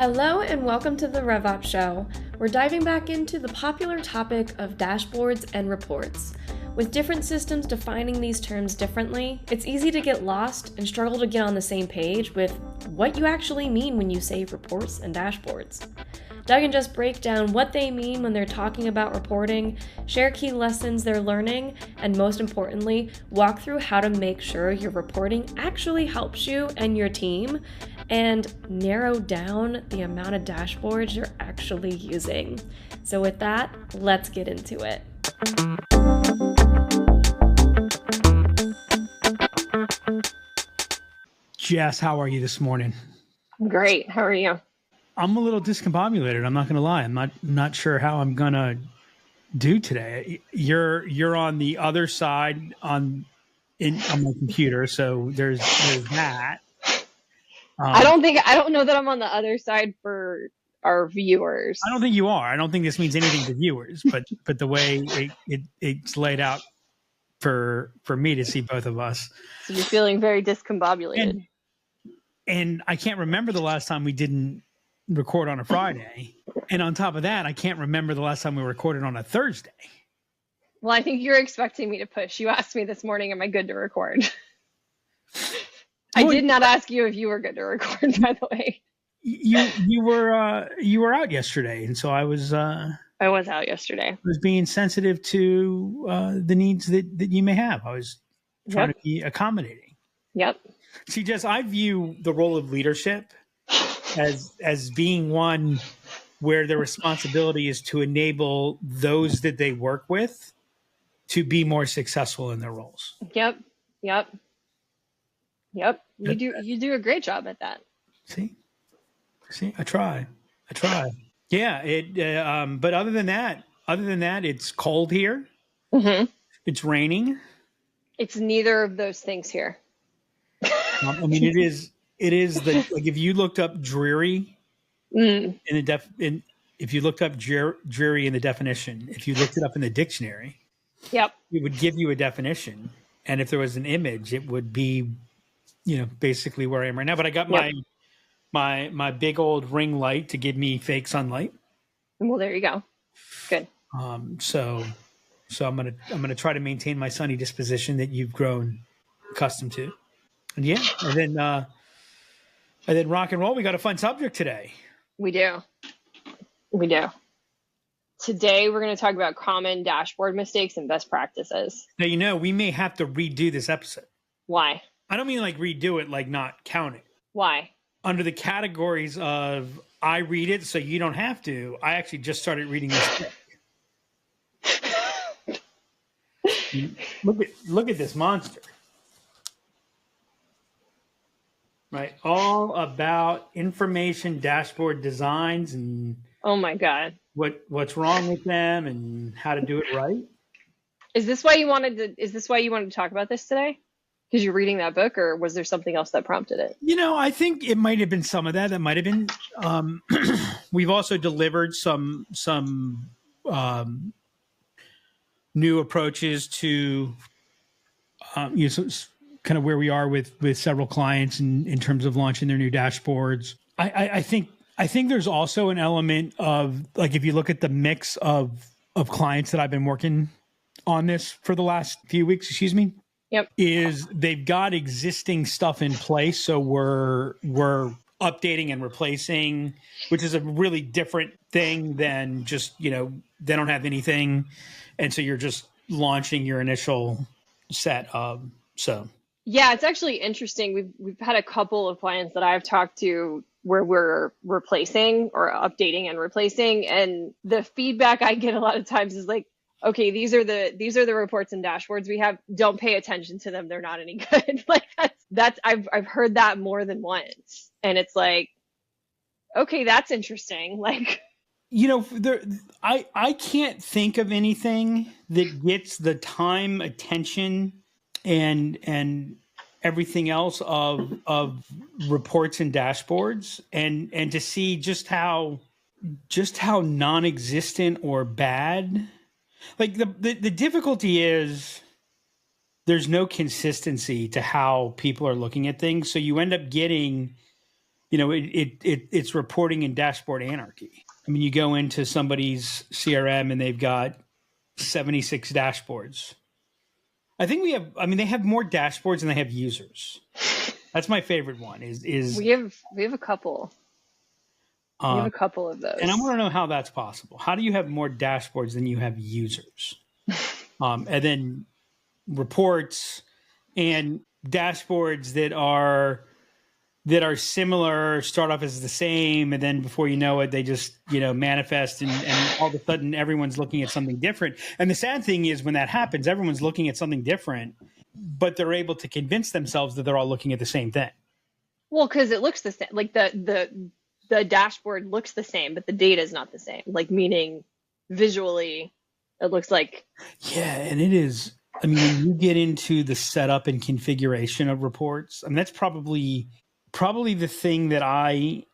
Hello and welcome to the RevOps show. We're diving back into the popular topic of dashboards and reports. With different systems defining these terms differently, it's easy to get lost and struggle to get on the same page with what you actually mean when you say reports and dashboards. Doug and Jess break down what they mean when they're talking about reporting, share key lessons they're learning, and most importantly, walk through how to make sure your reporting actually helps you and your team, and narrow down the amount of dashboards you're actually using. So with that, let's get into it. Jess, how are you this morning? Great. How are you? I'm a little discombobulated. I'm not going to lie. I'm not sure how I'm going to do today. You're on the other side on my computer, so there's that. I don't know that I'm on the other side for our viewers. I don't think you are. I don't think this means anything to viewers, but the way it's laid out for me to see both of us. So you're feeling very discombobulated. And I can't remember the last time we didn't record on a Friday. And on top of that, I can't remember the last time we recorded on a Thursday. Well, I think you're expecting me to push. You asked me this morning, am I good to record? I did not ask you if you were good to record, by the way. You were out yesterday, and so I was out yesterday. I was being sensitive to the needs that you may have. I was trying to be accommodating. Yep. See, Jess, I view the role of leadership as being one where the responsibility is to enable those that they work with to be more successful in their roles. Yep. You do a great job at that. See, I try. Yeah. But other than that, it's cold here. Mm-hmm. It's raining. It's neither of those things here. I mean, it is like if you looked up dreary if you looked up dreary in the definition, if you looked it up in the dictionary, yep, it would give you a definition. And if there was an image, it would be, basically where I am right now. But I got my big old ring light to give me fake sunlight. Well, there you go. Good. So I'm gonna try to maintain my sunny disposition that you've grown accustomed to. And then rock and roll. We got a fun subject today. We do. Today, we're going to talk about common dashboard mistakes and best practices. Now, we may have to redo this episode. Why? I don't mean like redo it, like not count it. Why? Under the categories of I read it so you don't have to, I actually just started reading this book. Look at this monster. Right. All about information dashboard designs and oh my God. What's wrong with them and how to do it right. Is this why you wanted to talk about this today? Because you're reading that book, or was there something else that prompted it? I think it might have been some of that. That might have been we've also delivered some new approaches to kind of where we are with several clients in terms of launching their new dashboards. I think there's also an element of, like, if you look at the mix of clients that I've been working on this for the last few weeks, Yep. is they've got existing stuff in place. So we're updating and replacing, which is a really different thing than just, they don't have anything. And so you're just launching your initial set of, so. Yeah, it's actually interesting. We've had a couple of clients that I've talked to where we're replacing or updating and replacing, and the feedback I get a lot of times is like, okay, these are the reports and dashboards we have. Don't pay attention to them. They're not any good. Like that's I've heard that more than once, and it's like, okay, that's interesting. Like, I can't think of anything that gets the time, attention, and everything else of reports and dashboards, and to see just how non-existent or bad. Like the difficulty is there's no consistency to how people are looking at things. So you end up getting it's reporting and dashboard anarchy. I mean, you go into somebody's CRM and they've got 76 dashboards. They have more dashboards than they have users. That's my favorite one is we have a couple. We have a couple of those. And I want to know how that's possible. How do you have more dashboards than you have users? And then reports and dashboards that are similar start off as the same, and then before you know it, they just manifest, and all of a sudden everyone's looking at something different. And the sad thing is when that happens, everyone's looking at something different, but they're able to convince themselves that they're all looking at the same thing. Well, because it looks the same. Like the dashboard looks the same, but the data is not the same. Like, meaning visually, it looks like. Yeah, and it is. I mean, when you get into the setup and configuration of reports, I mean, that's probably the thing that I,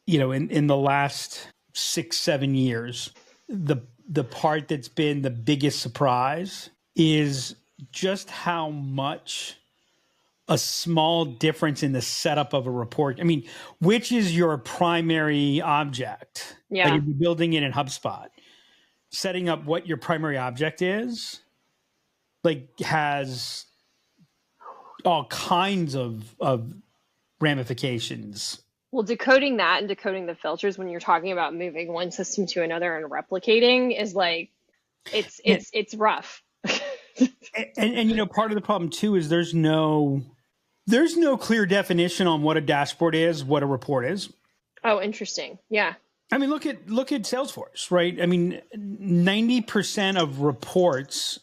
in the last 6-7 years, the part that's been the biggest surprise is just how much a small difference in the setup of a report. I mean, which is your primary object? Yeah. Like if you're building it in HubSpot, setting up what your primary object is, like, has all kinds of ramifications. Well, decoding that and decoding the filters when you're talking about moving one system to another and replicating is like, it's rough. and part of the problem too is there's no clear definition on what a dashboard is, what a report is. Oh, interesting. Yeah. I mean, look at Salesforce, right? I mean, 90% of reports,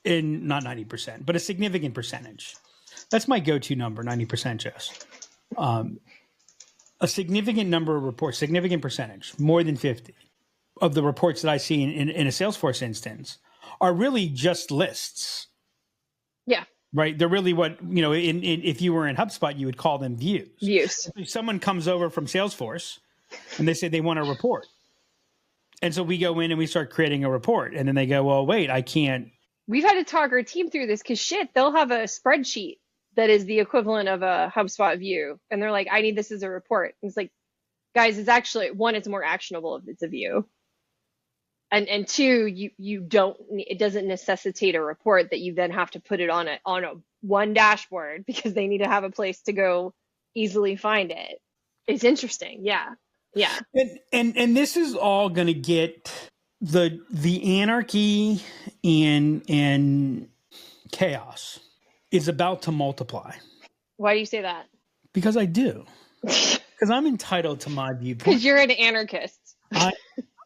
not 90%, but a significant percentage. That's my go-to number, 90%, Jess. A significant number of reports, significant percentage, more than 50 of the reports that I see in a Salesforce instance are really just lists. Yeah. Right. They're really what, if you were in HubSpot, you would call them views. Views. If someone comes over from Salesforce and they say they want a report. And so we go in and we start creating a report. And then they go, well, wait, I can't. We've had to talk our team through this because they'll have a spreadsheet that is the equivalent of a HubSpot view. And they're like, I need this as a report. And it's like, guys, it's actually, one, it's more actionable if it's a view. And two, it doesn't necessitate a report that you then have to put it on a one dashboard because they need to have a place to go easily find it. It's interesting. Yeah. Yeah. And this is all going to get the anarchy and chaos is about to multiply. Why do you say that? Because I do. Because I'm entitled to my viewpoint. Because you're an anarchist.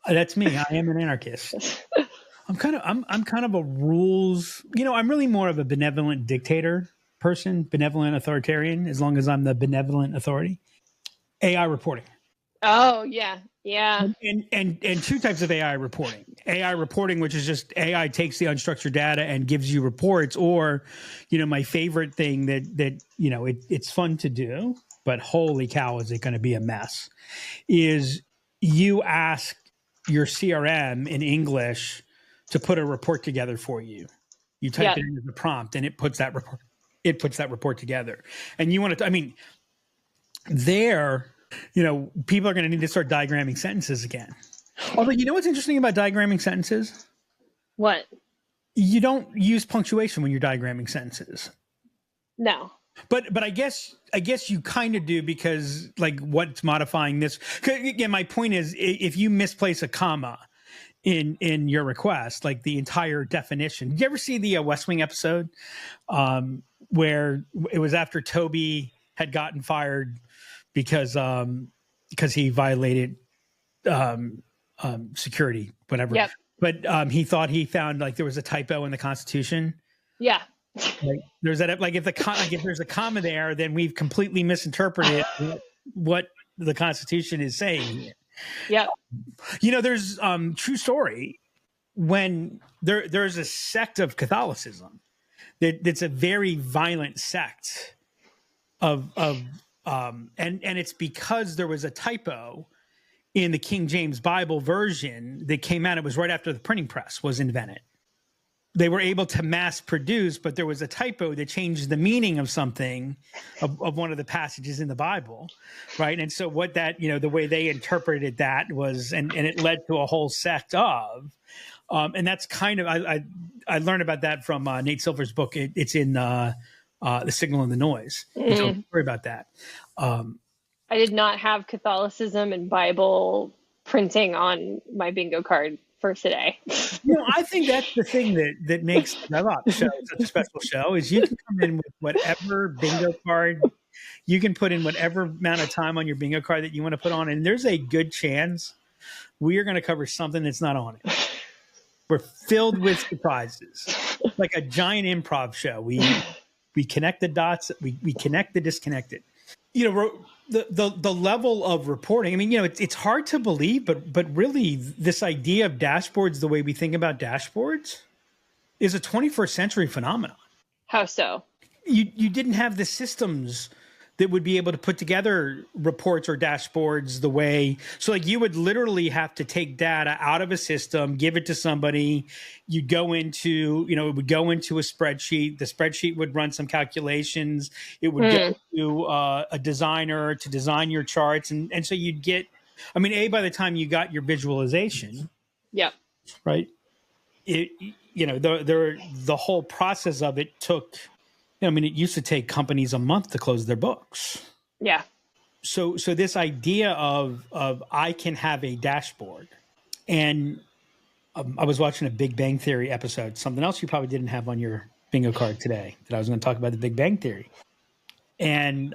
That's me. I am an anarchist. I'm kind of a rules. I'm really more of a benevolent dictator person, benevolent authoritarian. As long as I'm the benevolent authority. AI reporting. Oh yeah, yeah. And two types of AI reporting. AI reporting, which is just AI takes the unstructured data and gives you reports, or, my favorite thing that it's fun to do, but holy cow, is it going to be a mess? Is you ask your CRM in English to put a report together for you. You type it into the prompt and it puts that report together. And you want to, people are going to need to start diagramming sentences again. Although, what's interesting about diagramming sentences? What? You don't use punctuation when you're diagramming sentences. No. But I guess you kind of do, because what's modifying this? 'Cause, again, my point is, if you misplace a comma in your request, like the entire definition. Did you ever see the West Wing episode where it was after Toby had gotten fired because he violated security, whatever. Yep. But he thought he found there was a typo in the Constitution. Yeah. There's that, if there's a comma there, then we've completely misinterpreted what the Constitution is saying. Yeah. There's true story, when there's a sect of Catholicism that's a very violent sect and it's because there was a typo in the King James Bible version that came out. It was right after the printing press was invented. they were able to mass produce, but there was a typo that changed the meaning of something of one of the passages in the Bible, right? And so what that, the way they interpreted that was, and it led to a whole sect of, and that's kind of, I learned about that from Nate Silver's book. It's in The Signal and the Noise. Don't worry about that. I did not have Catholicism and Bible printing on my bingo card for today. I think that's the thing that makes the RevOps show such a special show is you can come in with whatever bingo card, you can put in whatever amount of time on your bingo card that you want to put on, and there's a good chance we are going to cover something that's not on it. We're filled with surprises, like a giant improv show. We connect the dots, we connect the disconnected. The level of reporting, I mean, it's hard to believe, but really this idea of dashboards, the way we think about dashboards, is a 21st century phenomenon. How so? You didn't have the systems that would be able to put together reports or dashboards the way, so like you would literally have to take data out of a system, give it to somebody, you'd go into, it would go into a spreadsheet, the spreadsheet would run some calculations, it would go to a designer to design your charts, and so you'd get, by the time you got your visualization, right, the whole process of it took, it used to take companies a month to close their books. Yeah. So this idea of I can have a dashboard, and I was watching a Big Bang Theory episode, something else you probably didn't have on your bingo card today, that I was going to talk about the Big Bang Theory. And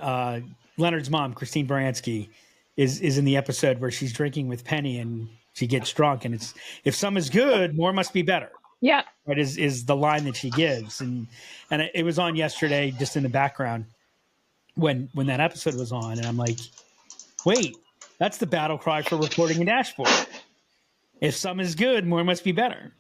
Leonard's mom, Christine Baranski, is in the episode where she's drinking with Penny and she gets drunk, and it's, if some is good, more must be better. Yeah. Right, is the line that she gives. And it was on yesterday, just in the background when that episode was on. And I'm like, wait, that's the battle cry for reporting a dashboard. If some is good, more must be better.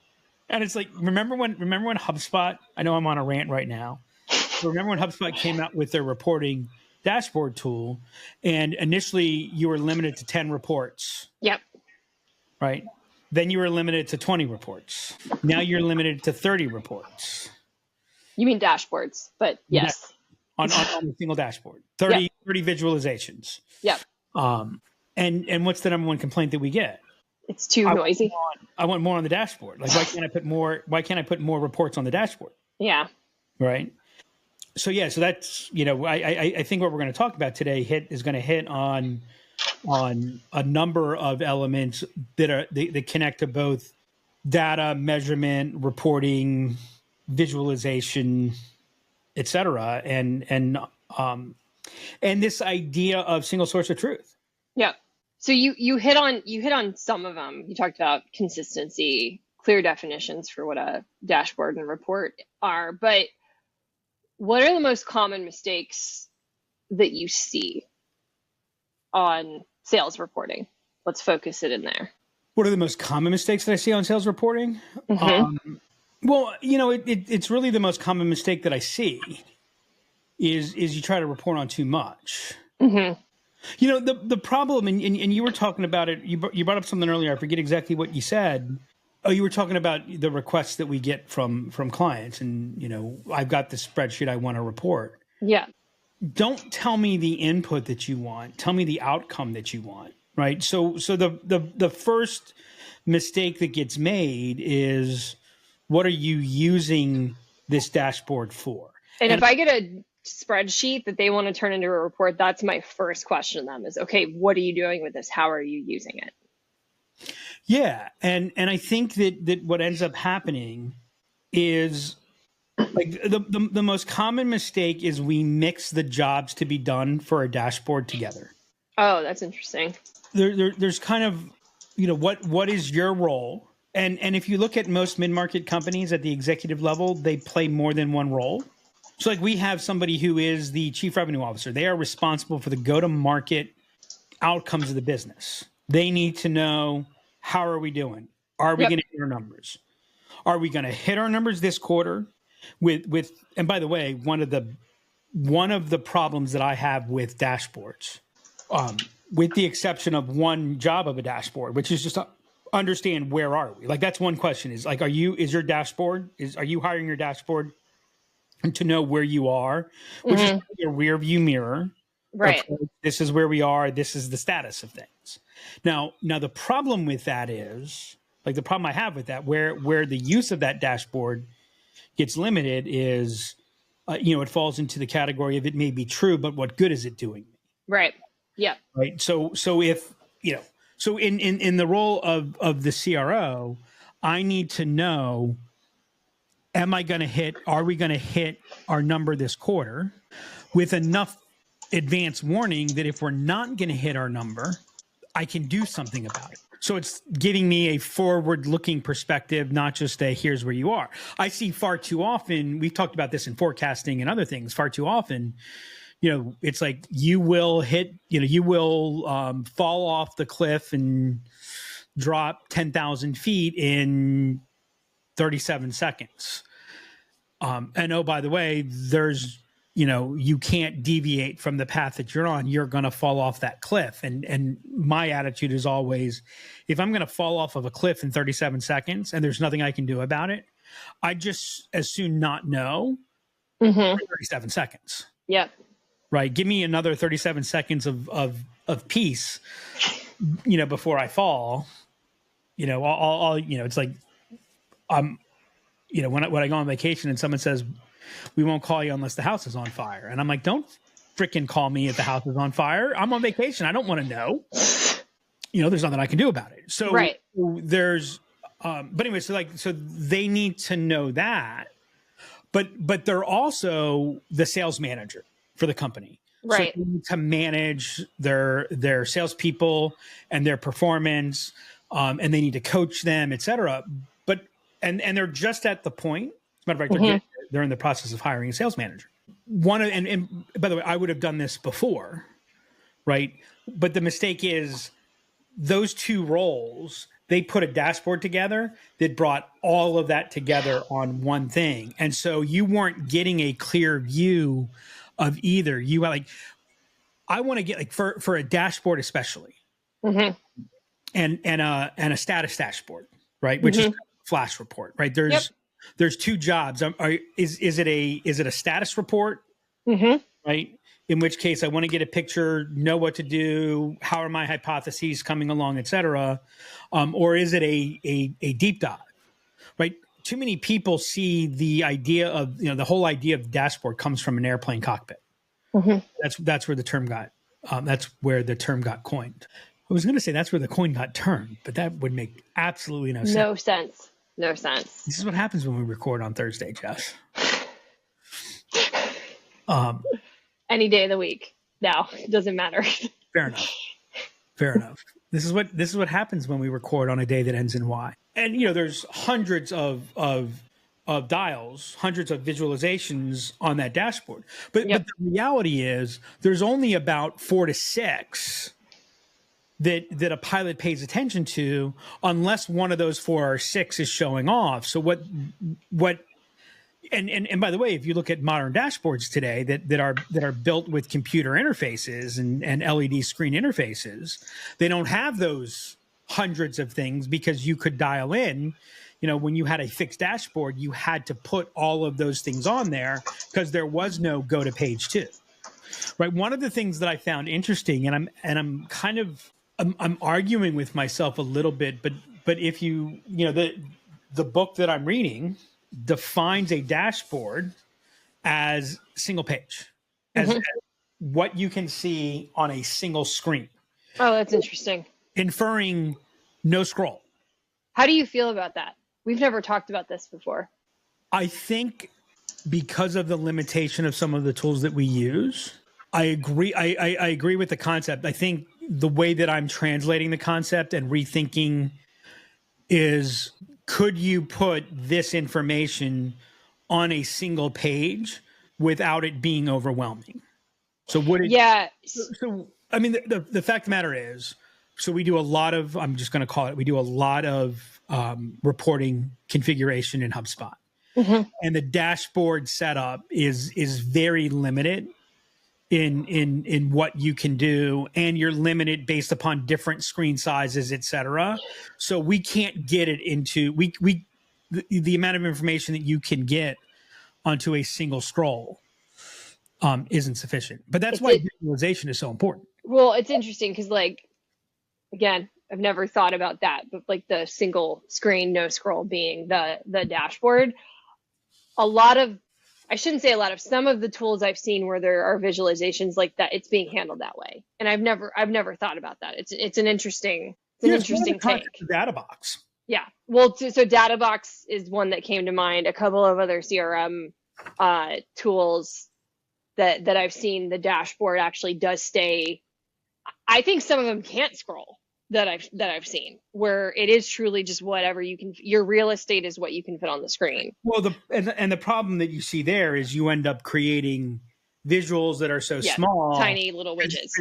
And it's like, remember when HubSpot, I know I'm on a rant right now, but remember when HubSpot came out with their reporting dashboard tool, and initially you were limited to 10 reports. Yep. Right. Then you were limited to 20 reports. Now you're limited to 30 reports. You mean dashboards, but yes. On a single dashboard. 30 visualizations. Yep. And what's the number one complaint that we get? It's too noisy. I want more on the dashboard. Like, why can't I put more reports on the dashboard? Yeah. Right. So that's, I think what we're going to talk about today is going to hit on a number of elements that connect to both data, measurement, reporting, visualization, et cetera, and this idea of single source of truth. Yeah. So you hit on some of them. You talked about consistency, clear definitions for what a dashboard and report are, but what are the most common mistakes that you see on sales reporting? Let's focus it in there. What are the most common mistakes that I see on sales reporting? Mm-hmm. Well, it's really the most common mistake that I see is you try to report on too much. Mm-hmm. The problem, and you were talking about it, you brought up something earlier, I forget exactly what you said. Oh, you were talking about the requests that we get from clients, and, I've got this spreadsheet I want to report. Yeah. Don't tell me the input that you want. Tell me the outcome that you want, right? So the first mistake that gets made is, what are you using this dashboard for? And if I get a spreadsheet that they want to turn into a report, that's my first question to them is, okay, what are you doing with this? How are you using it? Yeah. And I think that what ends up happening is, like, the most common mistake is we mix the jobs to be done for a dashboard together. Oh, that's interesting. There's kind of, what is your role? And if you look at most mid-market companies at the executive level, they play more than one role. So like we have somebody who is the chief revenue officer. They are responsible for the go-to-market outcomes of the business. They need to know, how are we doing? Are we going to hit our numbers? Are we going to hit our numbers this quarter? With and by the way, one of the problems that I have with dashboards, with the exception of one job of a dashboard, which is just understand where are we. Like that's one question is like, are you hiring your dashboard to know where you are, which is your rear view mirror. Right. Okay, this is where we are. This is the status of things. Now the problem with that is like the problem I have with that, where the use of that dashboard gets limited is, it falls into the category of it may be true, but what good is it doing me? Right. Yeah. Right. So if, so in the role of the CRO, I need to know, are we going to hit our number this quarter with enough advance warning that if we're not going to hit our number, I can do something about it. So it's giving me a forward-looking perspective, not just a here's where you are. I see far too often, we've talked about this in forecasting and other things, far too often, it's like you will fall off the cliff and drop 10,000 feet in 37 seconds. And oh, by the way, there's, you can't deviate from the path that you're on. You're going to fall off that cliff. And my attitude is always, if I'm going to fall off of a cliff in 37 seconds and there's nothing I can do about it, I just as soon not know for 37 seconds. Yep. Right. Give me another 37 seconds of peace, before I fall. I'll it's like, when I go on vacation and someone says, we won't call you unless the house is on fire. And I'm like, don't freaking call me if the house is on fire. I'm on vacation. I don't want to know. There's nothing I can do about it. So right. There's, but anyway, so they need to know that, but they're also the sales manager for the company. Right. So they need to manage their salespeople and their performance, and they need to coach them, et cetera. But, and they're just at the point, as a matter of fact, they're in the process of hiring a sales manager. And by the way, I would have done this before, right? But the mistake is those two roles, they put a dashboard together that brought all of that together on one thing. And so you weren't getting a clear view of either. You were like, I want to get like for a dashboard, especially, and a status dashboard, right? Which is a flash report, right? There's two jobs. Is it a status report? Right. In which case I want to get a picture, know what to do. How are my hypotheses coming along, et cetera? Or is it a deep dive, right? Too many people see the idea of, the whole idea of the dashboard comes from an airplane cockpit. That's where the term got coined. I was going to say that's where the coin got turned, but that would make absolutely no sense. No sense. This is what happens when we record on Thursday, Jess. Any day of the week. Now, it doesn't matter. Fair enough. This is what happens when we record on a day that ends in Y. And there's hundreds of dials, hundreds of visualizations on that dashboard. But the reality is there's only about 4 to 6 that a pilot pays attention to, unless one of those 4 or 6 is showing off. So what and by the way, if you look at modern dashboards today that are built with computer interfaces and LED screen interfaces, they don't have those hundreds of things, because you could dial in. When you had a fixed dashboard, you had to put all of those things on there because there was no go to page 2. Right. One of the things that I found interesting, and I'm kind of I'm arguing with myself a little bit, but if the book that I'm reading defines a dashboard as single page, as what you can see on a single screen. Oh, that's interesting. Inferring no scroll. How do you feel about that? We've never talked about this before. I think because of the limitation of some of the tools that we use, I agree. I agree with the concept. I think the way that I'm translating the concept and rethinking is, could you put this information on a single page without it being overwhelming? So So I mean, the fact of the matter is, so we do a lot of, I'm just going to call it, we do a lot of reporting configuration in HubSpot. And the dashboard setup is very limited in what you can do, and you're limited based upon different screen sizes, etc. So we can't get it into the amount of information that you can get onto a single scroll isn't sufficient. But that's why visualization is so important. Well, it's interesting because, like, again, I've never thought about that, but like the single screen, no scroll being the dashboard. I shouldn't say a lot of, some of the tools I've seen where there are visualizations like that, it's being handled that way. And I've never thought about that. It's an interesting take. Data box. Yeah. Well, so Databox is one that came to mind. A couple of other CRM tools that I've seen, the dashboard actually does stay. I think some of them can't scroll that I've seen, where it is truly just whatever you can. Your real estate is what you can fit on the screen. Well, the problem that you see there is you end up creating visuals that are so small, tiny little widgets.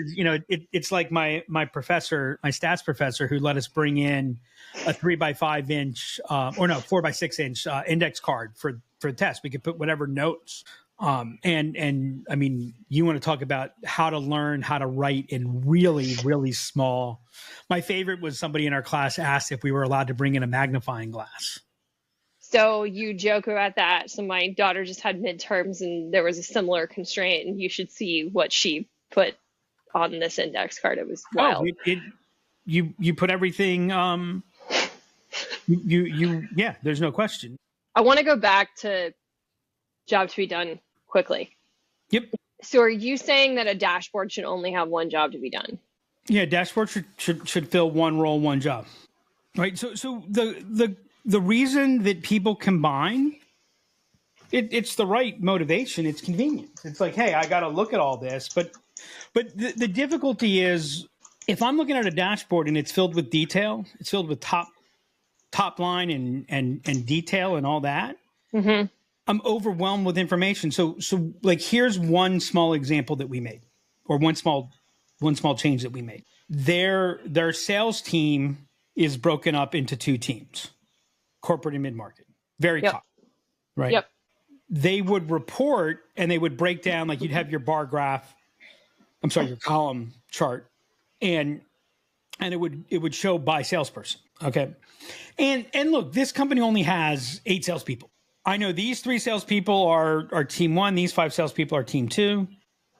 It's like my professor, my stats professor, who let us bring in a 3x5 inch 4x6 inch index card for the test. We could put whatever notes. And I mean, you want to talk about how to learn how to write in really, really small. My favorite was somebody in our class asked if we were allowed to bring in a magnifying glass. So you joke about that. So my daughter just had midterms and there was a similar constraint, and you should see what she put on this index card. It was wild. You put everything, there's no question. I want to go back to job to be done quickly. Yep. So are you saying that a dashboard should only have one job to be done? Yeah, dashboard should fill one role, one job. Right. So the reason that people combine, it's the right motivation. It's convenience. It's like, hey, I got to look at all this. But the difficulty is, if I'm looking at a dashboard and it's filled with detail, it's filled with top line and detail and all that. Mm-hmm. I'm overwhelmed with information. So like, here's one small example that we made, or one small change that we made. Their sales team is broken up into two teams, corporate and mid-market. Very common, right? Yep. They would report and they would break down, like, you'd have your bar graph, your column chart, and it would show by salesperson. Okay. And look, this company only has 8 salespeople. I know these 3 salespeople are team 1. These 5 salespeople are team 2.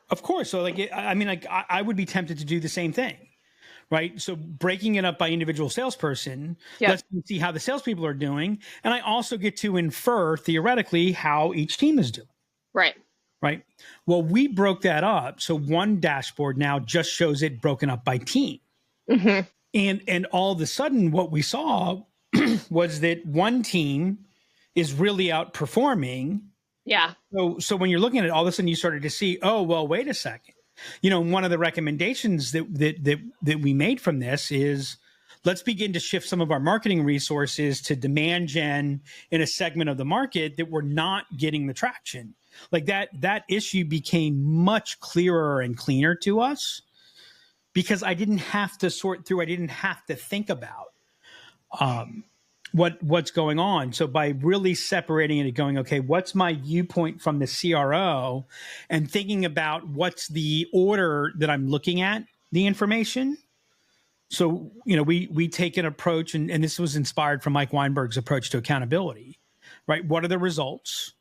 Of course. So I would be tempted to do the same thing, right? So breaking it up by individual salesperson, let's see how the salespeople are doing. And I also get to infer theoretically how each team is doing. Right. Right. Well, we broke that up. So one dashboard now just shows it broken up by team. Mm-hmm. And all of a sudden what we saw was that one team is really outperforming. Yeah. So when you're looking at it, all of a sudden you started to see, oh, well, wait a second. One of the recommendations that we made from this is, let's begin to shift some of our marketing resources to demand gen in a segment of the market that we're not getting the traction. Like that issue became much clearer and cleaner to us, because I didn't have to sort through, I didn't have to think about what's going on. So by really separating it and going, okay, what's my viewpoint from the CRO, and thinking about what's the order that I'm looking at the information. So, we take an approach, and this was inspired from Mike Weinberg's approach to accountability, right? What are the results?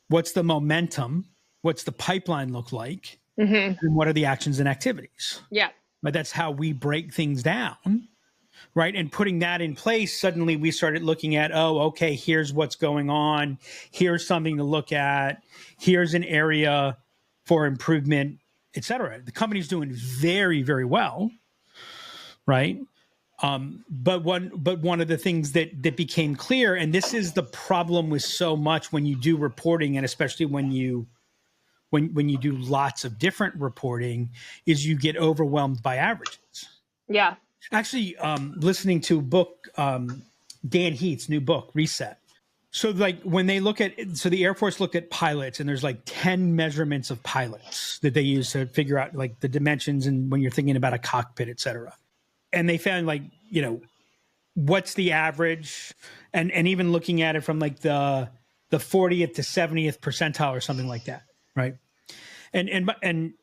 What's the momentum? What's the pipeline look like? Mm-hmm. And what are the actions and activities? Yeah. But that's how we break things down, right? And putting that in place, suddenly we started looking at, oh, okay, here's what's going on. Here's something to look at. Here's an area for improvement, et cetera. The company's doing very, very well, right? But one of the things that became clear, and this is the problem with so much when you do reporting, and especially when you do lots of different reporting, is you get overwhelmed by averages. Yeah. Actually, listening to a book, Dan Heath's new book, Reset. So like when they look at, so the Air Force looked at pilots, and there's like 10 measurements of pilots that they use to figure out like the dimensions, and when you're thinking about a cockpit, et cetera. And they found like, what's the average, and even looking at it from like the 40th to 70th percentile or something like that. Right. And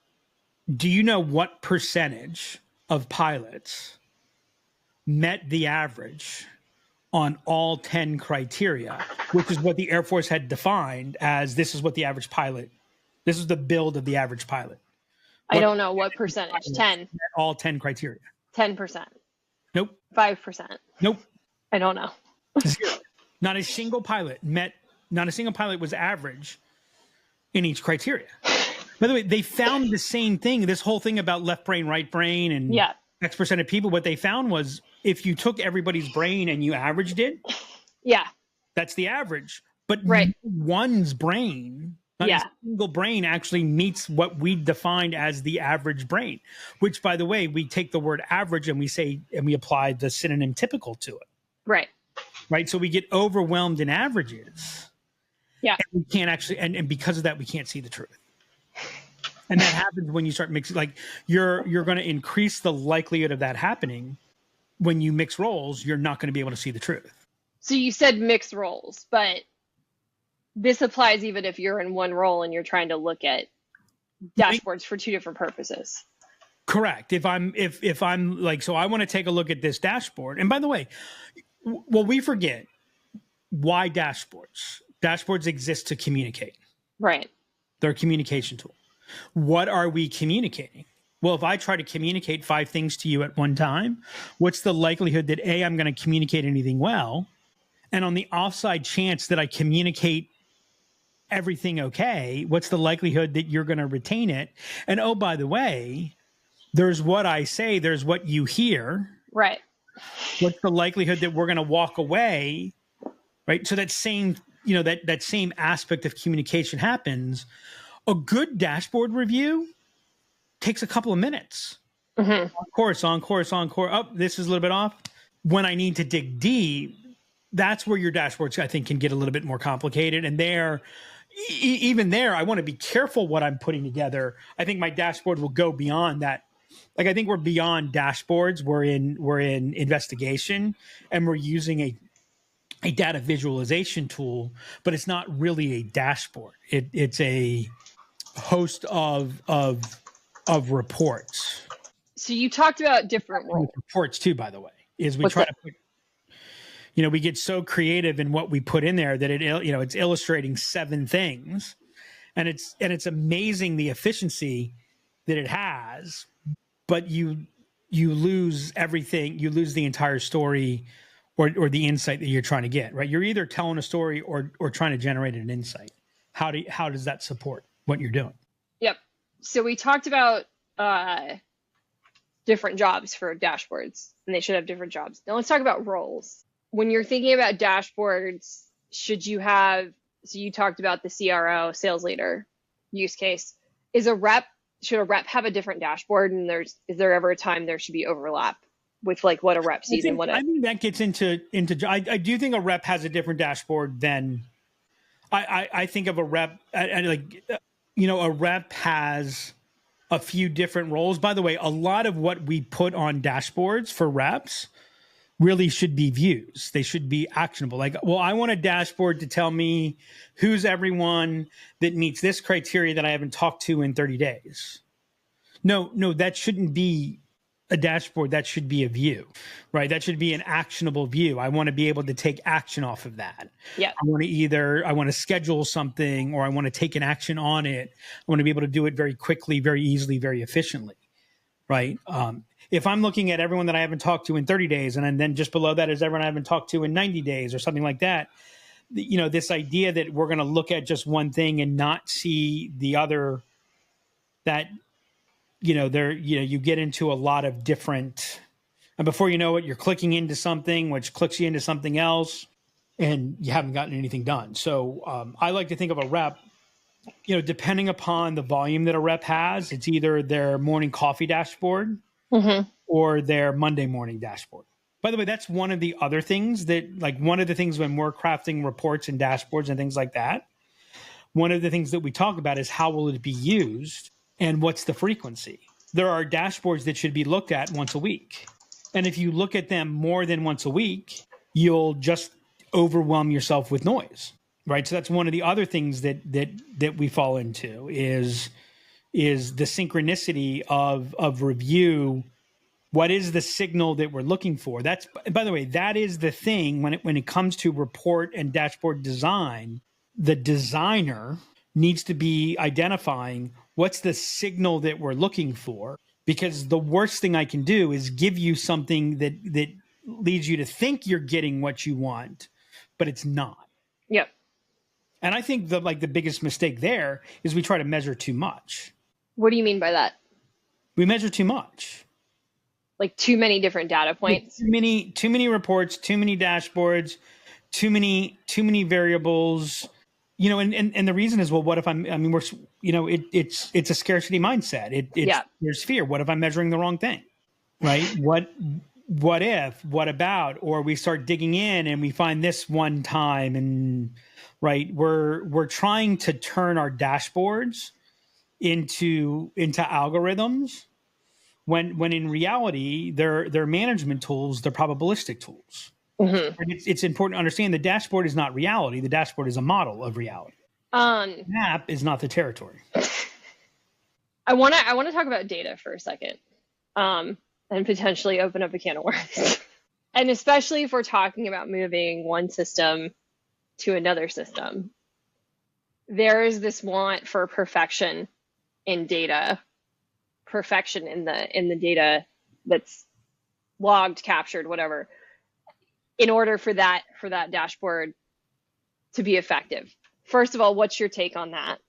Do you know what percentage of pilots met the average on all 10 criteria, which is what the Air Force had defined as this is what the average pilot, this is the build of the average pilot. I don't know what percentage. 10. All 10 criteria. 10%. Nope. 5%. Nope. I don't know. Zero. Not a single pilot was average in each criteria. By the way, they found the same thing, this whole thing about left brain, right brain, and X percent of people. What they found was if you took everybody's brain and you averaged it, that's the average. But one's brain, not a single brain actually meets what we defined as the average brain, which, by the way, we take the word average and we say, and we apply the synonym typical to it. Right. So we get overwhelmed in averages. And we can't actually, and because of that, we can't see the truth. And that happens when you start mixing, like you're going to increase the likelihood of that happening. When you mix roles, you're not going to be able to see the truth. So you said mix roles, but this applies even if you're in one role and you're trying to look at dashboards for two different purposes. Correct. If I'm like, so I want to take a look at this dashboard. And by the way, well, we forget why dashboards. Dashboards exist to communicate. Right. They're a communication tool. What are we communicating? Well, if I try to communicate 5 things to you at one time, what's the likelihood that A, I'm going to communicate anything well? And on the offside chance that I communicate everything okay, what's the likelihood that you're going to retain it? And oh, by the way, there's what I say, there's what you hear. Right. What's the likelihood that we're going to walk away? Right. So that same, that same aspect of communication happens. A good dashboard review takes a couple of minutes. On course. Oh, this is a little bit off. When I need to dig deep, that's where your dashboards, I think, can get a little bit more complicated. And even there, I want to be careful what I'm putting together. I think my dashboard will go beyond that. Like, I think we're beyond dashboards. We're in investigation, and we're using a data visualization tool, but it's not really a dashboard. It's a host of reports. So you talked about different roles. Reports too, by the way, is we try to put, we get so creative in what we put in there that it's illustrating 7 things, and it's amazing the efficiency that it has, but you lose everything. You lose the entire story or the insight that you're trying to get, right? You're either telling a story or trying to generate an insight. How does that support what you're doing? Yep. So we talked about different jobs for dashboards, and they should have different jobs. Now let's talk about roles. When you're thinking about dashboards, so you talked about the CRO, sales leader use case. Should a rep have a different dashboard? And is there ever a time there should be overlap with like what a rep sees and what I think that gets into I do think a rep has a different dashboard than I think of a rep. A rep has a few different roles. By the way, a lot of what we put on dashboards for reps really should be views. They should be actionable. Like, well, I want a dashboard to tell me who's everyone that meets this criteria that I haven't talked to in 30 days. No, that shouldn't be a dashboard. That should be a view, right? That should be an actionable view. I want to be able to take action off of that. Yeah. I want to schedule something, or I want to take an action on it. I want to be able to do it very quickly, very easily, very efficiently, right? If I'm looking at everyone that I haven't talked to in 30 days, and then just below that is everyone I haven't talked to in 90 days or something like that, this idea that we're going to look at just one thing and not see the other, that, you get into a lot of different, and before you know it, you're clicking into something, which clicks you into something else, and you haven't gotten anything done. So I like to think of a rep, depending upon the volume that a rep has, it's either their morning coffee dashboard or their Monday morning dashboard. By the way, that's one of the other things one of the things when we're crafting reports and dashboards and things like that, one of the things that we talk about is how will it be used and what's the frequency. There are dashboards that should be looked at once a week. And if you look at them more than once a week, you'll just overwhelm yourself with noise, right? So that's one of the other things that we fall into is is the synchronicity of review. What is the signal that we're looking for? That's, by the way, that is the thing when it comes to report and dashboard design. The designer needs to be identifying what's the signal that we're looking for, because the worst thing I can do is give you something that leads you to think you're getting what you want, but it's not. Yep. And I think the biggest mistake there is we try to measure too much. What do you mean by that? We measure too much. Like too many different data points? Too many reports, too many dashboards, too many variables. And the reason is, well, what if it's a scarcity mindset. There's fear. What if I'm measuring the wrong thing? Right? What if, what about, or we start digging in and we find this one time, and right, we're trying to turn our dashboards into algorithms when in reality they're management tools, they're probabilistic tools. Mm-hmm. And it's important to understand the dashboard is not reality. The dashboard is a model of reality. Map is not the territory. I want to talk about data for a second. And potentially open up a can of worms. And especially if we're talking about moving one system to another system, there is this want for perfection in data, perfection in the data that's logged, captured, whatever, in order for that dashboard to be effective. First of all, what's your take on that?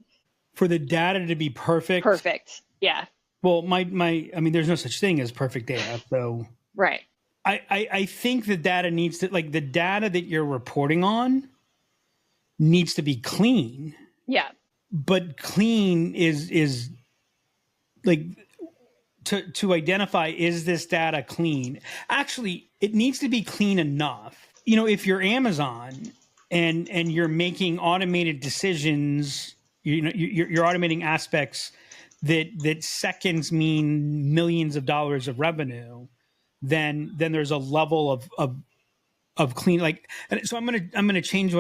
For the data to be perfect? Perfect, yeah. Well, there's no such thing as perfect data. So right. I think the data needs to, the data that you're reporting on needs to be clean. Yeah. But clean is to identify, is this data clean? Actually, it needs to be clean enough. If you're Amazon and you're making automated decisions, you're automating aspects that seconds mean millions of dollars of revenue, then there's a level of clean. And so I'm gonna change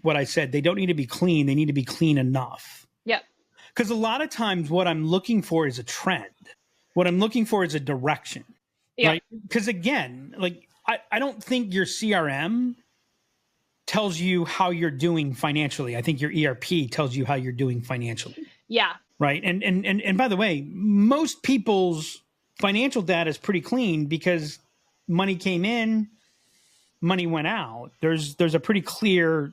what I said. They don't need to be clean. They need to be clean enough. Yep. Because a lot of times what I'm looking for is a trend. What I'm looking for is a direction. Yeah. Right? Because again, I don't think your CRM tells you how you're doing financially. I think your ERP tells you how you're doing financially. Yeah. Right. And by the way, most people's financial data is pretty clean because money came in, money went out. There's a pretty clear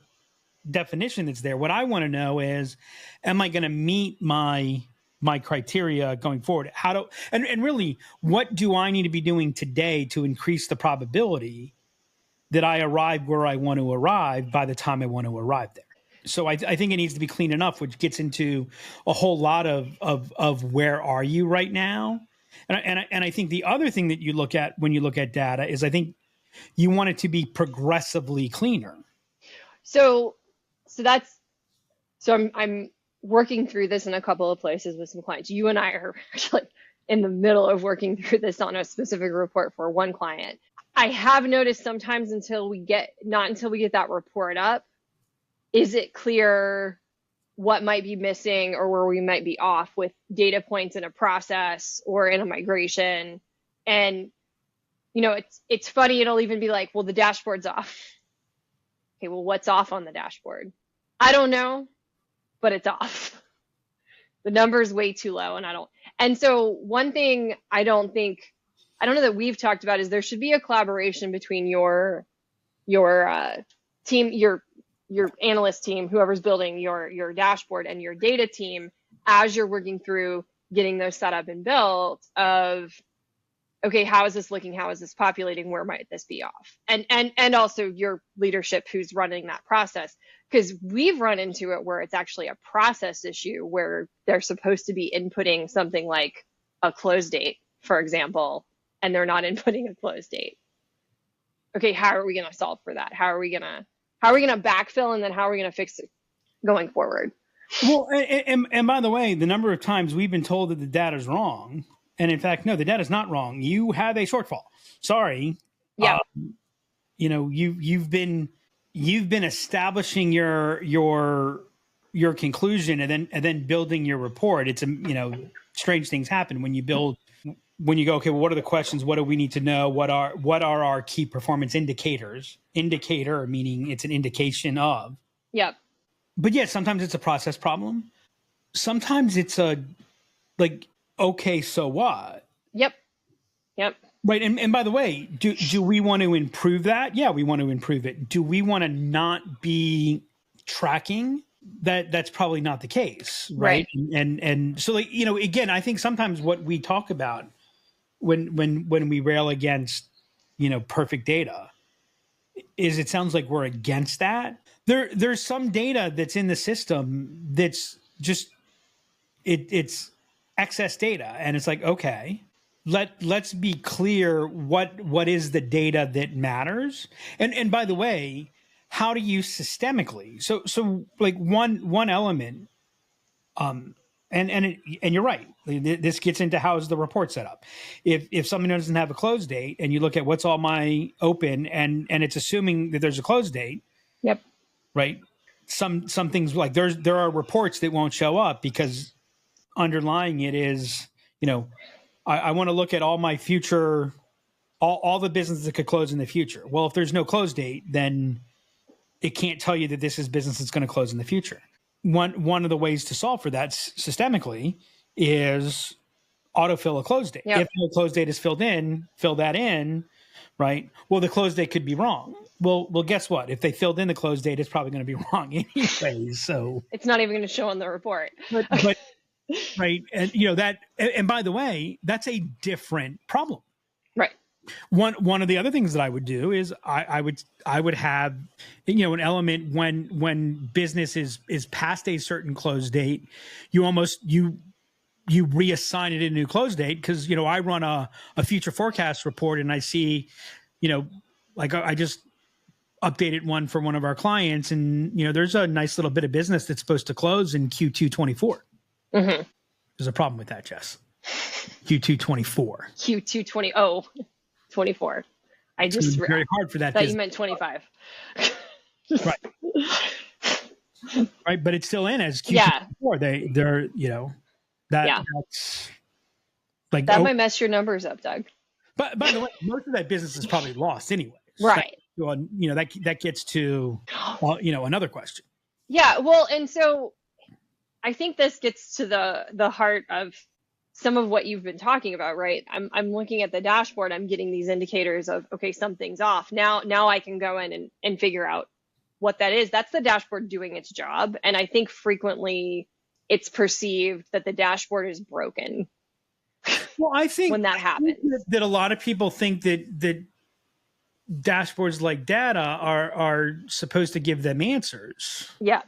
definition that's there. What I want to know is, am I going to meet my criteria going forward? And really, what do I need to be doing today to increase the probability that I arrive where I want to arrive by the time I want to arrive there? So I think it needs to be clean enough, which gets into a whole lot of where are you right now? And I think the other thing that you look at when you look at data is, I think you want it to be progressively cleaner. So I'm working through this in a couple of places with some clients. You and I are actually in the middle of working through this on a specific report for one client. I have noticed sometimes until we get that report up, is it clear what might be missing or where we might be off with data points in a process or in a migration? And, it's funny. It'll even be like, well, the dashboard's off. Okay, well, what's off on the dashboard? I don't know, but it's off. The number's way too low, and so one thing I don't know that we've talked about is there should be a collaboration between your team, your analyst team, whoever's building your dashboard, and your data team as you're working through getting those set up and built of, okay, how is this looking? How is this populating? Where might this be off? And also your leadership who's running that process, because we've run into it where it's actually a process issue where they're supposed to be inputting something like a close date, for example, and they're not inputting a close date. Okay, how are we going to solve for that? How are we going to backfill, and then how are we going to fix it going forward? Well, and by the way, the number of times we've been told that the data is wrong, and in fact, no, the data is not wrong. You have a shortfall. Sorry. Yeah. You've been establishing your your conclusion and then building your report. It's strange things happen when you go, okay, well, what are the questions? What do we need to know? What are our key performance indicators? Indicator meaning it's an indication of. Yep. But yeah, sometimes it's a process problem. Sometimes it's okay, so what? Yep. Right. And by the way, do we want to improve that? Yeah, we want to improve it. Do we want to not be tracking? That's probably not the case. Right. And so again, I think sometimes what we talk about when we rail against, perfect data is it sounds like we're against that. There's some data that's in the system that's just, it's excess data. And it's like, okay, let's be clear what is the data that matters. And by the way, how to use systemically. So like one element, and you're right. This gets into how is the report set up. If something doesn't have a close date and you look at what's all my open and it's assuming that there's a close date. Yep. Right. Some things like there are reports that won't show up because underlying it is, I want to look at all my future, all the businesses that could close in the future. Well, if there's no close date, then it can't tell you that this is business that's going to close in the future. One of the ways to solve for that systemically is autofill a close date. Yep. If the close date is filled in, fill that in, right? Well, the close date could be wrong. Well, guess what? If they filled in the close date, it's probably going to be wrong anyways. So it's not even going to show on the report. but right, and that. And by the way, that's a different problem. Right. One of the other things that I would do is I would have an element when business is past a certain close date, you reassign it a new close date because I run a future forecast report and I see like I just updated one for one of our clients and there's a nice little bit of business that's supposed to close in Q2 24. Mm-hmm. There's a problem with that, Jess. Q2 24. Q2 24. I just very hard for that. Thought you meant 25. Right. Right, but it's still in as Q2 24. They're that's like that might mess your numbers up, Doug. But by the way, most of that business is probably lost anyway. Right. That gets to another question. Yeah, well, and so I think this gets to the heart of some of what you've been talking about, right? I'm looking at the dashboard, I'm getting these indicators of, okay, something's off. Now I can go in and figure out what that is. That's the dashboard doing its job. And I think frequently it's perceived that the dashboard is broken. Well, I think when that happens, that a lot of people think that dashboards like data are supposed to give them answers. Yeah.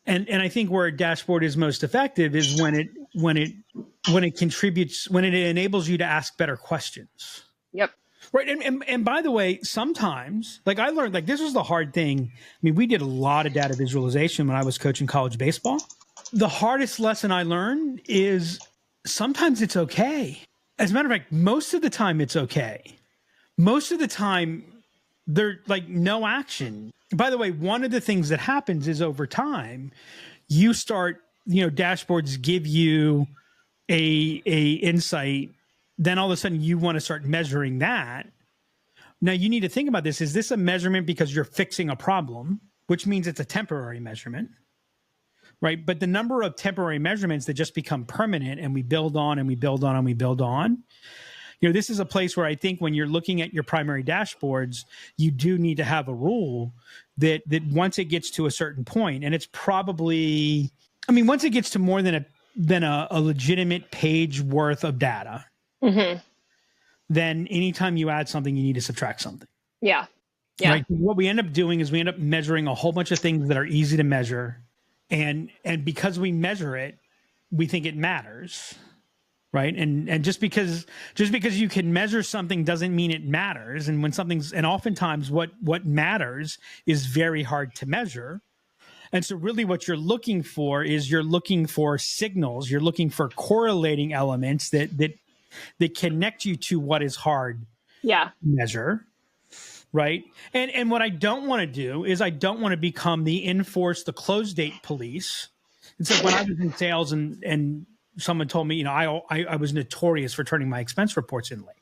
And I think where a dashboard is most effective is when it contributes, when it enables you to ask better questions. Yep. Right. And by the way, sometimes, like I learned, like this was the hard thing. I mean, we did a lot of data visualization when I was coaching college baseball. The hardest lesson I learned is sometimes it's okay. As a matter of fact, most of the time it's okay. Most of the time there's like no action. By the way, one of the things that happens is over time, you start, dashboards give you a insight. Then all of a sudden you want to start measuring that. Now you need to think about this. Is this a measurement because you're fixing a problem, which means it's a temporary measurement, right? But the number of temporary measurements that just become permanent and we build on and we build on and we build on, this is a place where I think when you're looking at your primary dashboards, you do need to have a rule that once it gets to a certain point, and it's probably, once it gets to more than a legitimate page worth of data, mm-hmm. then anytime you add something, you need to subtract something. Yeah. Yeah. Right? What we end up doing is we end up measuring a whole bunch of things that are easy to measure. And because we measure it, we think it matters. Right. And just because you can measure something doesn't mean it matters. And and oftentimes what matters is very hard to measure. And so really what you're looking for signals. You're looking for correlating elements that connect you to what is hard to measure. right? And what I don't want to do is I don't want to become the close date police. And so when I was in sales and someone told me, I was notorious for turning my expense reports in late.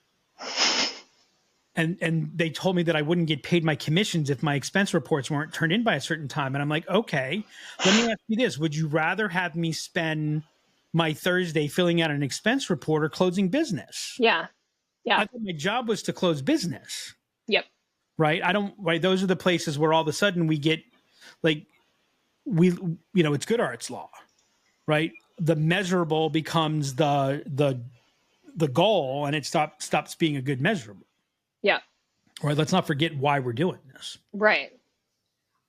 And they told me that I wouldn't get paid my commissions if my expense reports weren't turned in by a certain time. And I'm like, okay, let me ask you this. Would you rather have me spend my Thursday filling out an expense report or closing business? Yeah. I thought my job was to close business. Yep. Right. Those are the places where all of a sudden we get like, it's good arts law, right? The measurable becomes the goal, and it stops being a good measurable. Yeah. Right. Let's not forget why we're doing this. Right.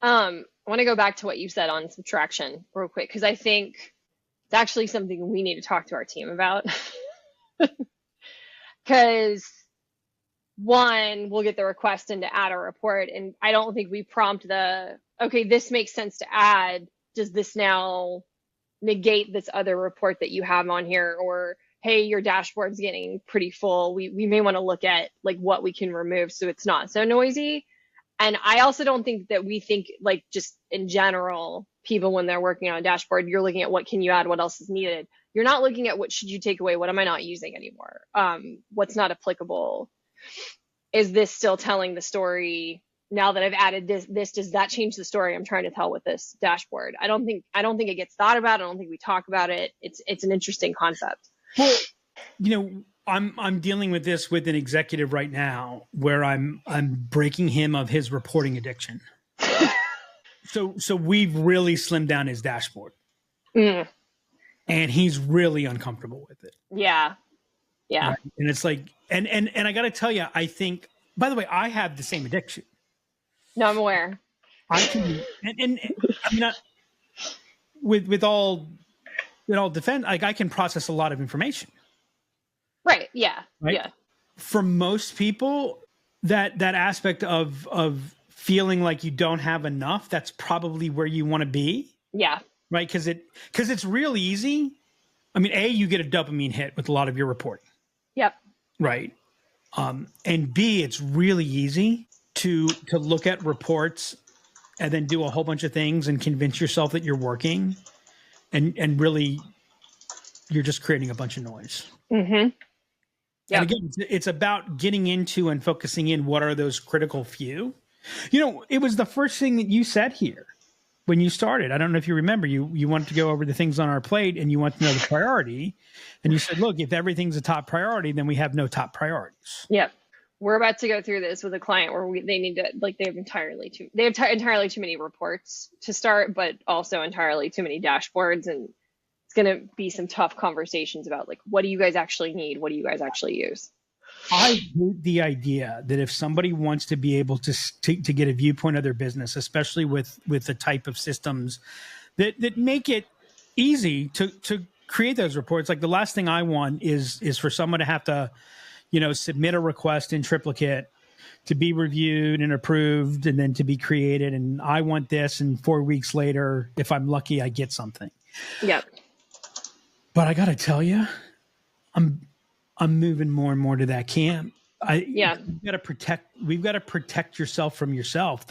I want to go back to what you said on subtraction real quick, because I think it's actually something we need to talk to our team about. Because one, we'll get the request in to add a report, and I don't think we prompt okay, this makes sense to add. Does this now negate this other report that you have on here? Or, hey, your dashboard's getting pretty full. We may want to look at like what we can remove so it's not so noisy. And I also don't think that we think, like, just in general, people when they're working on a dashboard, you're looking at what can you add, what else is needed. You're not looking at what should you take away, what am I not using anymore, what's not applicable. Is this still telling the story? Now that I've added this, does that change the story I'm trying to tell with this dashboard? I don't think it gets thought about. I don't think we talk about it. It's an interesting concept. Well, I'm dealing with this with an executive right now where I'm breaking him of his reporting addiction. So we've really slimmed down his dashboard. And he's really uncomfortable with it. Yeah. Right? And it's like, and I got to tell you, I think, by the way, I have the same addiction. No, I'm aware. I can, and I mean, with all defense, like I can process a lot of information. Right. Yeah. Right? Yeah. For most people, that aspect of feeling like you don't have enough, that's probably where you want to be. Yeah. Right. Because it's real easy. I mean, you get a dopamine hit with a lot of your reporting. Yep. Right. And B, it's really easy to look at reports and then do a whole bunch of things and convince yourself that you're working, and really you're just creating a bunch of noise. Mm-hmm. Yep. And again, it's about getting into and focusing in what are those critical few. It was the first thing that you said here when you started. I don't know if you remember, you wanted to go over the things on our plate and you want to know the priority. And you said, look, if everything's a top priority, then we have no top priorities. Yep. We're about to go through this with a client where they need to, like, they have entirely too many reports to start, but also entirely too many dashboards. And it's going to be some tough conversations about, like, what do you guys actually need? What do you guys actually use? I hate the idea that if somebody wants to be able to get a viewpoint of their business, especially with the type of systems that make it easy to create those reports. Like, the last thing I want is for someone to have to, submit a request in triplicate to be reviewed and approved and then to be created. And I want this, and 4 weeks later, if I'm lucky, I get something. Yep. But I got to tell you, I'm moving more and more to that camp. We've got to protect yourself from yourself.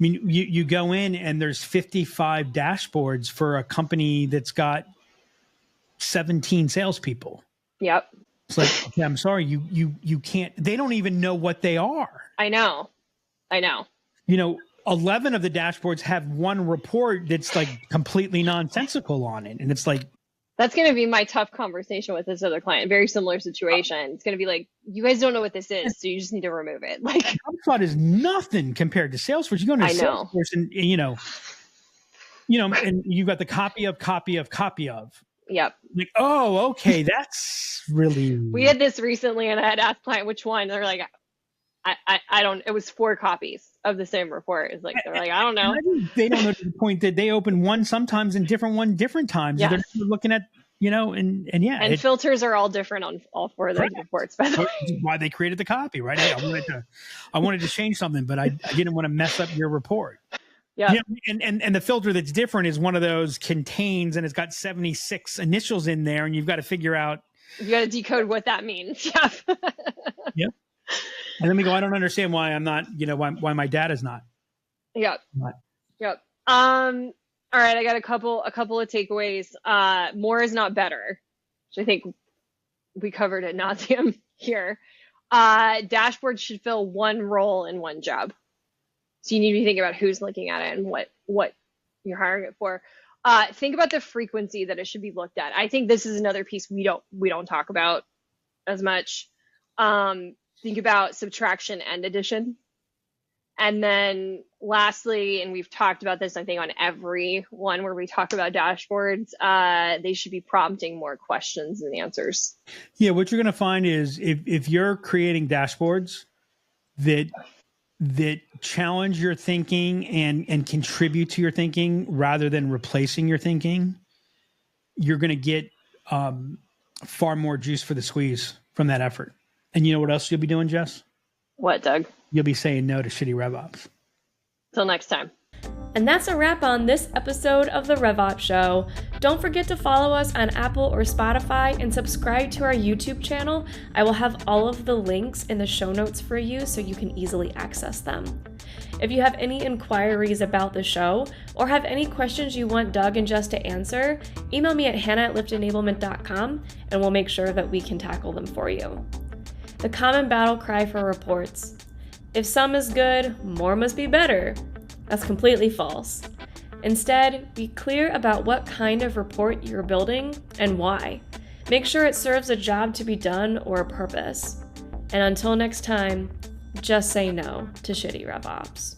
You go in and there's 55 dashboards for a company that's got 17 salespeople. Yep. It's like, okay, I'm sorry, you can't. They don't even know what they are. I know. 11 of the dashboards have one report that's like completely nonsensical on it, and it's like, that's going to be my tough conversation with this other client. Very similar situation. It's going to be like, you guys don't know what this is, so you just need to remove it. Like, HubSpot is nothing compared to Salesforce. You go into Salesforce and and you've got the copy of. Yep. Like, oh, okay, that's really. We had this recently, and I had asked client which one. They're like, I don't. It was 4 copies of the same report. It's like, they're like, I don't know. They don't know to the point that they open one sometimes and different times. Yeah. They're looking at and filters are all different on all 4 of those reports. By the way, which is why they created the copy, right? Hey, I wanted to change something, but I didn't want to mess up your report. Yeah. And the filter that's different is one of those contains, and it's got 76 initials in there, and you've got to figure out. You got to decode what that means. Yeah. Yep. And then we go, I don't understand why I'm not, why my dad is not. Yep. Not. Yep. All right. I got a couple of takeaways. More is not better, which I think we covered ad nauseum here. Dashboards should fill one role in one job. So you need to be thinking about who's looking at it and what you're hiring it for. Think about the frequency that it should be looked at. I think this is another piece we don't talk about as much. Think about subtraction and addition. And then lastly, and we've talked about this, I think, on every one where we talk about dashboards, they should be prompting more questions than answers. Yeah, what you're going to find is if you're creating dashboards that challenge your thinking and contribute to your thinking rather than replacing your thinking, you're going to get far more juice for the squeeze from that effort. And you know what else you'll be doing, Jess? What, Doug? You'll be saying no to shitty RevOps. Till next time. And that's a wrap on this episode of the RevOps Show. Don't forget to follow us on Apple or Spotify and subscribe to our YouTube channel. I will have all of the links in the show notes for you so you can easily access them. If you have any inquiries about the show or have any questions you want Doug and Jess to answer, email me at hannah@liftenablement.com and we'll make sure that we can tackle them for you. The common battle cry for reports: if some is good, more must be better. That's completely false. Instead, be clear about what kind of report you're building and why. Make sure it serves a job to be done or a purpose. And until next time, just say no to shitty RevOps.